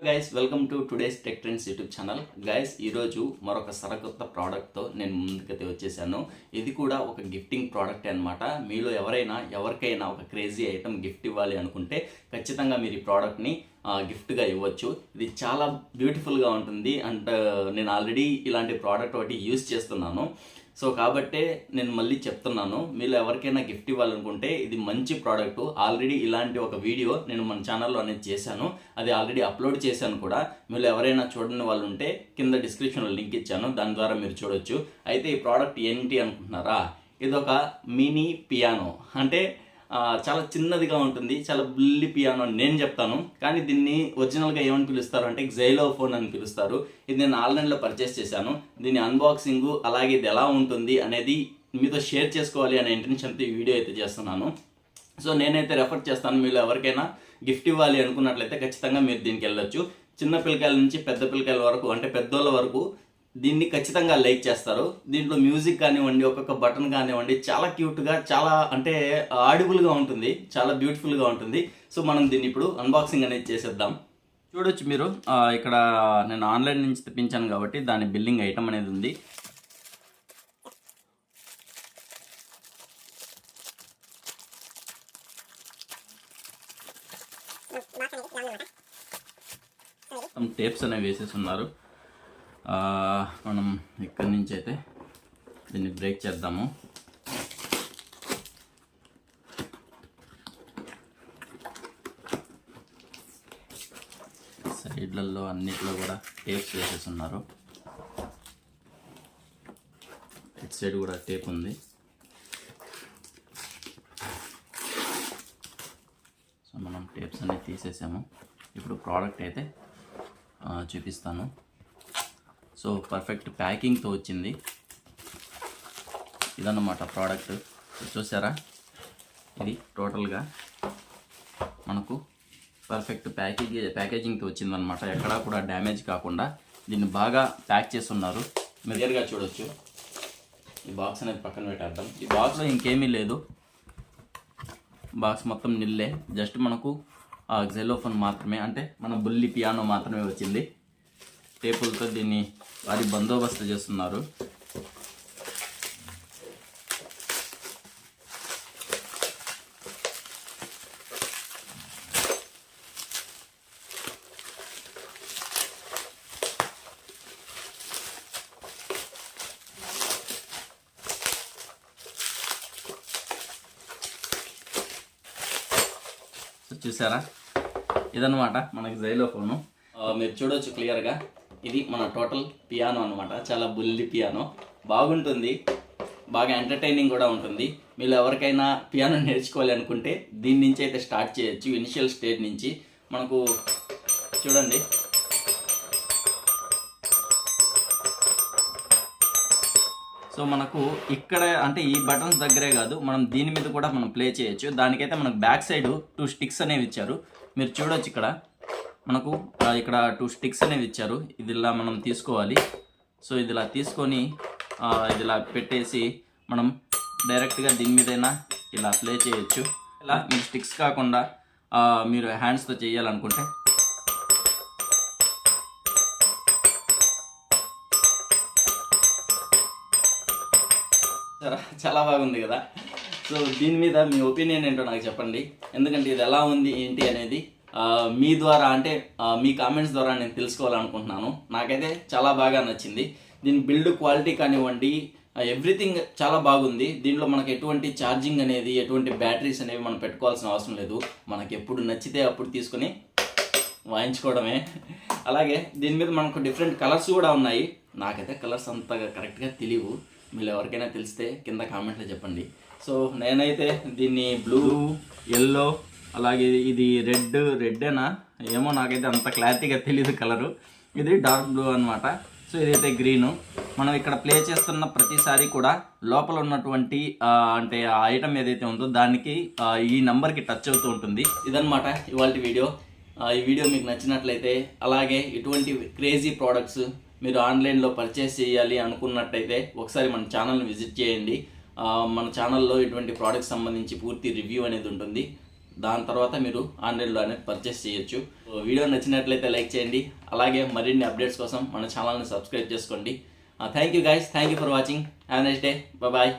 Guys welcome to today's tech trends YouTube channel. Guys ఈరోజు మరొక సరికొత్త ప్రోడక్ట్తో నేను ముందుకైతే వచ్చేసాను. ఇది కూడా ఒక గిఫ్టింగ్ ప్రోడక్ట్ అనమాట. మీలో ఎవరికైనా ఒక క్రేజీ ఐటమ్ గిఫ్ట్ ఇవ్వాలి అనుకుంటే ఖచ్చితంగా మీరు ఈ ప్రోడక్ట్ని గిఫ్ట్గా ఇవ్వచ్చు. ఇది చాలా బ్యూటిఫుల్గా ఉంటుంది. అండ్ నేను ఆల్రెడీ ఇలాంటి ప్రోడక్ట్ ఒకటి యూజ్ చేస్తున్నాను. సో కాబట్టే నేను మళ్ళీ చెప్తున్నాను, మీరు ఎవరికైనా గిఫ్ట్ ఇవ్వాలనుకుంటే ఇది మంచి ప్రోడక్ట్. ఆల్రెడీ ఇలాంటి ఒక వీడియో నేను మన ఛానల్లో అనేది చేశాను, అది ఆల్రెడీ అప్లోడ్ చేశాను కూడా. మీరు ఎవరైనా చూడని వాళ్ళు ఉంటే కింద డిస్క్రిప్షన్లో లింక్ ఇచ్చాను, దాని ద్వారా మీరు చూడొచ్చు. అయితే ఈ ప్రోడక్ట్ ఏంటి అనుకుంటున్నారా? ఇదొక మినీ పియానో. అంటే చాలా చిన్నదిగా ఉంటుంది, చాలా బుల్లి పియానో అని నేను చెప్తాను. కానీ దీన్ని ఒరిజినల్గా ఏమని పిలుస్తారు అంటే జైలోఫోన్ అని పిలుస్తారు. ఇది నేను ఆన్లైన్లో పర్చేస్ చేశాను. దీని అన్బాక్సింగ్ అలాగే ఇది ఎలా ఉంటుంది అనేది మీతో షేర్ చేసుకోవాలి అనే ఇంటెన్షన్తో ఈ వీడియో అయితే చేస్తున్నాను. సో నేనైతే రెఫర్ చేస్తాను, మీరు ఎవరికైనా గిఫ్ట్ ఇవ్వాలి అనుకున్నట్లయితే ఖచ్చితంగా మీరు దీనికి వెళ్ళొచ్చు. చిన్న పిల్లకాయల నుంచి పెద్ద పిల్లకాయల వరకు, అంటే పెద్దోళ్ళ వరకు దీన్ని ఖచ్చితంగా లైక్ చేస్తారు. దీంట్లో మ్యూజిక్ కానివ్వండి, ఒక్కొక్క బటన్ కానివ్వండి, చాలా క్యూట్గా, చాలా అంటే ఆడిబుల్గా ఉంటుంది, చాలా బ్యూటిఫుల్గా ఉంటుంది. సో మనం దీన్ని ఇప్పుడు అన్బాక్సింగ్ అనేది చేసేద్దాం. చూడొచ్చు మీరు, ఇక్కడ నేను ఆన్లైన్ నుంచి తెప్పించాను కాబట్టి దాని బిల్లింగ్ ఐటమ్ అనేది ఉంది. టేప్స్ అనేవి వేసేసి ఉన్నారు. మనం ఇక్కడి నుంచి అయితే దీన్ని బ్రేక్ చేద్దాము. సైడ్లలో అన్నిట్లో కూడా టేప్స్ వేసేసి ఉన్నారు. ఇటు సైడ్ కూడా టేప్ ఉంది. సో మనం టేప్స్ అనేవి తీసేసాము. ఇప్పుడు ప్రోడక్ట్ అయితే చూపిస్తాను. సో పర్ఫెక్ట్ ప్యాకింగ్తో వచ్చింది. ఇదన్నమాట ప్రోడక్ట్. చూసారా, ఇది టోటల్గా మనకు పర్ఫెక్ట్ ప్యాకేజింగ్తో వచ్చిందనమాట. ఎక్కడా కూడా డ్యామేజ్ కాకుండా దీన్ని బాగా ప్యాక్ చేసి ఉన్నారు. మీరు క్లియర్గా చూడొచ్చు. ఈ బాక్స్ అనేది పక్కన పెట్టేద్దాం. ఈ బాక్స్లో ఇంకేమీ లేదు, బాక్స్ మొత్తం నిల్లే. జస్ట్ మనకు జైలోఫోన్ మాత్రమే, అంటే మన బుల్లి పియానో మాత్రమే వచ్చింది. టేపులతో దీన్ని వారి బందోబస్తు చేస్తున్నారు. చూసారా, ఇదన్నమాట మనకి జైలోఫోను. మీరు చూడవచ్చు క్లియర్గా, ఇది మన టోటల్ పియానో అనమాట. చాలా బుల్లి పియానో, బాగుంటుంది, బాగా ఎంటర్టైనింగ్ కూడా ఉంటుంది. మీరు ఎవరికైనా పియానో నేర్చుకోవాలి అనుకుంటే దీని నుంచి అయితే స్టార్ట్ చేయొచ్చు. ఇనిషియల్ స్టేజ్ నుంచి మనకు చూడండి, సో మనకు ఇక్కడ అంటే ఈ బటన్స్ దగ్గరే కాదు, మనం దీని మీద కూడా మనం ప్లే చేయొచ్చు. దానికైతే మనకు బ్యాక్ సైడ్ 2 స్టిక్స్ అనేవి ఇచ్చారు. మీరు చూడొచ్చు, ఇక్కడ మనకు ఇక్కడ 2 స్టిక్స్ అనేవి ఇచ్చారు. ఇది ఇలా మనం తీసుకోవాలి. సో ఇది ఇలా తీసుకొని ఇది ఇలా పెట్టేసి మనం డైరెక్ట్గా దీని మీదైనా ఇలా ప్లే చేయొచ్చు. ఇలా మీరు స్టిక్స్ కాకుండా మీరు హ్యాండ్స్తో చేయాలనుకుంటే చాలా బాగుంది కదా. సో దీని మీద మీ ఒపీనియన్ ఏంటో నాకు చెప్పండి, ఎందుకంటే ఇది ఎలా ఉంది ఏంటి అనేది మీ ద్వారా, అంటే మీ కామెంట్స్ ద్వారా నేను తెలుసుకోవాలనుకుంటున్నాను. నాకైతే చాలా బాగా నచ్చింది. దీని బిల్డ్ క్వాలిటీ కానివ్వండి, ఎవ్రీథింగ్ చాలా బాగుంది. దీంట్లో మనకు ఎటువంటి ఛార్జింగ్ అనేది, ఎటువంటి బ్యాటరీస్ అనేవి మనం పెట్టుకోవాల్సిన అవసరం లేదు. మనకి ఎప్పుడు నచ్చితే అప్పుడు తీసుకొని వాయించుకోవడమే. అలాగే దీని మీద మనకు డిఫరెంట్ కలర్స్ కూడా ఉన్నాయి. నాకైతే కలర్స్ అంతగా కరెక్ట్గా తెలియవు, మీరు ఎవరికైనా తెలిస్తే కింద కామెంట్లో చెప్పండి. సో నేనైతే దీన్ని బ్లూ, ఎల్లో, అలాగే ఇది రెడ్డేనా ఏమో నాకైతే అంత క్లారిటీగా తెలియదు కలరు. ఇది డార్క్ బ్లూ అనమాట. సో ఇదైతే గ్రీను. మనం ఇక్కడ ప్లే చేస్తున్న ప్రతిసారి కూడా లోపల ఉన్నటువంటి అంటే ఆ ఐటమ్ ఏదైతే ఉందో దానికి ఈ నెంబర్కి టచ్ అవుతూ ఉంటుంది. ఇదన్నమాట ఇవాళ వీడియో. ఈ వీడియో మీకు నచ్చినట్లయితే, అలాగే ఇటువంటి క్రేజీ ప్రోడక్ట్స్ మీరు ఆన్లైన్లో పర్చేస్ చేయాలి అనుకున్నట్టయితే ఒకసారి మన ఛానల్ని విజిట్ చేయండి. మన ఛానల్లో ఇటువంటి ప్రోడక్ట్స్ సంబంధించి పూర్తి రివ్యూ అనేది ఉంటుంది. దాని తర్వాత మీరు ఆన్లైన్లో అనేది పర్చేస్ చేయొచ్చు. వీడియో నచ్చినట్లయితే లైక్ చేయండి. అలాగే మరిన్ని అప్డేట్స్ కోసం మన ఛానల్ని సబ్స్క్రైబ్ చేసుకోండి. Thank you guys, thank you for watching. Have a nice day. Bye.